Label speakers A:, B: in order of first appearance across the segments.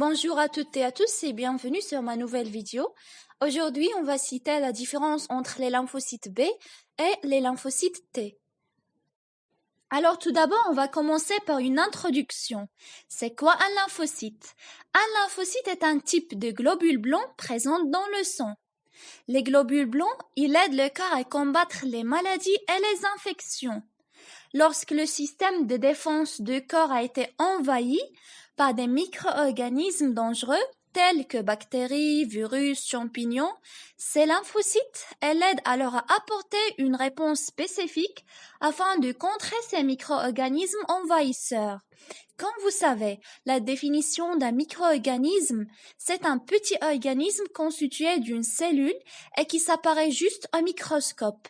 A: Bonjour à toutes et à tous et bienvenue sur ma nouvelle vidéo. Aujourd'hui, on va citer la différence entre les lymphocytes B et les lymphocytes T. Alors tout d'abord, on va commencer par une introduction. C'est quoi un lymphocyte? Un lymphocyte est un type de globule blanc présent dans le sang. Les globules blancs, ils aident le corps à combattre les maladies et les infections. Lorsque le système de défense du corps a été envahi par des micro-organismes dangereux tels que bactéries, virus, champignons, ces lymphocytes aident alors à apporter une réponse spécifique afin de contrer ces micro-organismes envahisseurs. Comme vous savez, la définition d'un micro-organisme, c'est un petit organisme constitué d'une cellule et qui s'apparaît juste au microscope.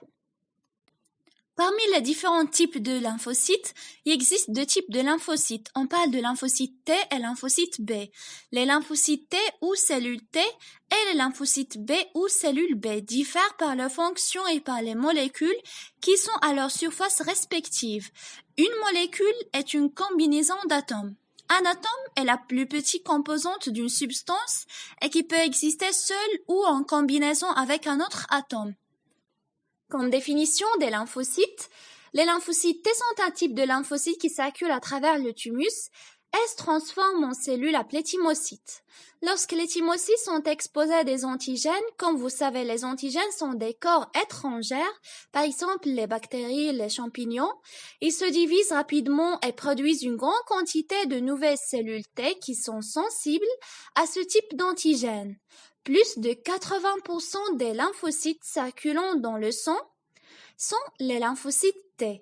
A: Parmi les différents types de lymphocytes, il existe deux types de lymphocytes. On parle de lymphocytes T et lymphocytes B. Les lymphocytes T ou cellules T et les lymphocytes B ou cellules B diffèrent par leur fonction et par les molécules qui sont à leur surface respective. Une molécule est une combinaison d'atomes. Un atome est la plus petite composante d'une substance et qui peut exister seule ou en combinaison avec un autre atome. Comme définition des lymphocytes, les lymphocytes T sont un type de lymphocytes qui circulent à travers le thymus et se transforment en cellules appelées thymocytes. Lorsque les thymocytes sont exposés à des antigènes, comme vous savez, les antigènes sont des corps étrangers, par exemple les bactéries, les champignons, ils se divisent rapidement et produisent une grande quantité de nouvelles cellules T qui sont sensibles à ce type d'antigènes. Plus de 80% des lymphocytes circulant dans le sang sont les lymphocytes T.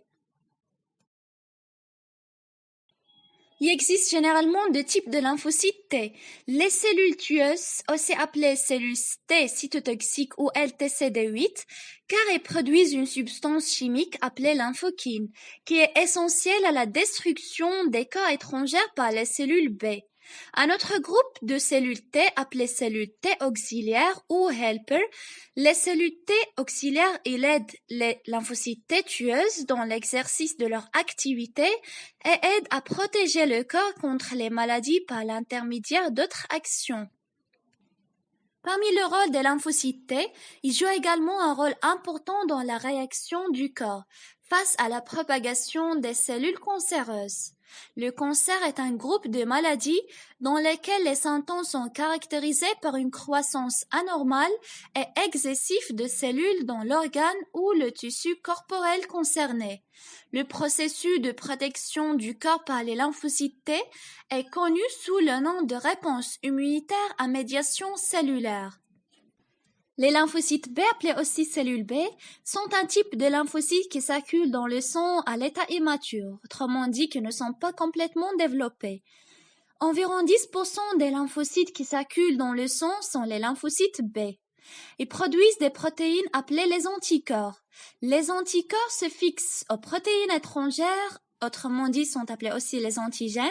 A: Il existe généralement deux types de lymphocytes T. Les cellules tueuses, aussi appelées cellules T cytotoxiques ou LTCD8, car elles produisent une substance chimique appelée lymphokine, qui est essentielle à la destruction des corps étrangers par les cellules B. Un autre groupe de cellules T appelées cellules T auxiliaires ou helper, les cellules T auxiliaires aident les lymphocytes T tueuses dans l'exercice de leur activité et aident à protéger le corps contre les maladies par l'intermédiaire d'autres actions. Parmi le rôle des lymphocytes T, ils jouent également un rôle important dans la réaction du corps face à la propagation des cellules cancéreuses. Le cancer est un groupe de maladies dans lesquelles les symptômes sont caractérisés par une croissance anormale et excessive de cellules dans l'organe ou le tissu corporel concerné. Le processus de protection du corps par les lymphocytes T est connu sous le nom de réponse immunitaire à médiation cellulaire. Les lymphocytes B, appelés aussi cellules B, sont un type de lymphocytes qui circulent dans le sang à l'état immature, autrement dit qui ne sont pas complètement développés. Environ 10% des lymphocytes qui circulent dans le sang sont les lymphocytes B. Ils produisent des protéines appelées les anticorps. Les anticorps se fixent aux protéines étrangères, autrement dit sont appelés aussi les antigènes,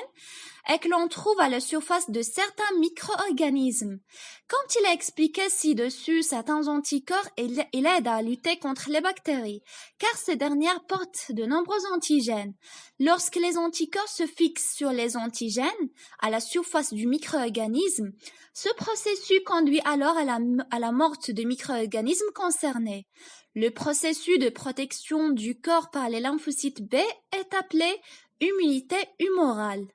A: et que l'on trouve à la surface de certains micro-organismes. Comme il est expliqué ci-dessus, certains anticorps aident à lutter contre les bactéries, car ces dernières portent de nombreux antigènes. Lorsque les anticorps se fixent sur les antigènes, à la surface du micro-organisme, ce processus conduit alors à la mort de micro-organismes concernés. Le processus de protection du corps par les lymphocytes B est appelé immunité humorale.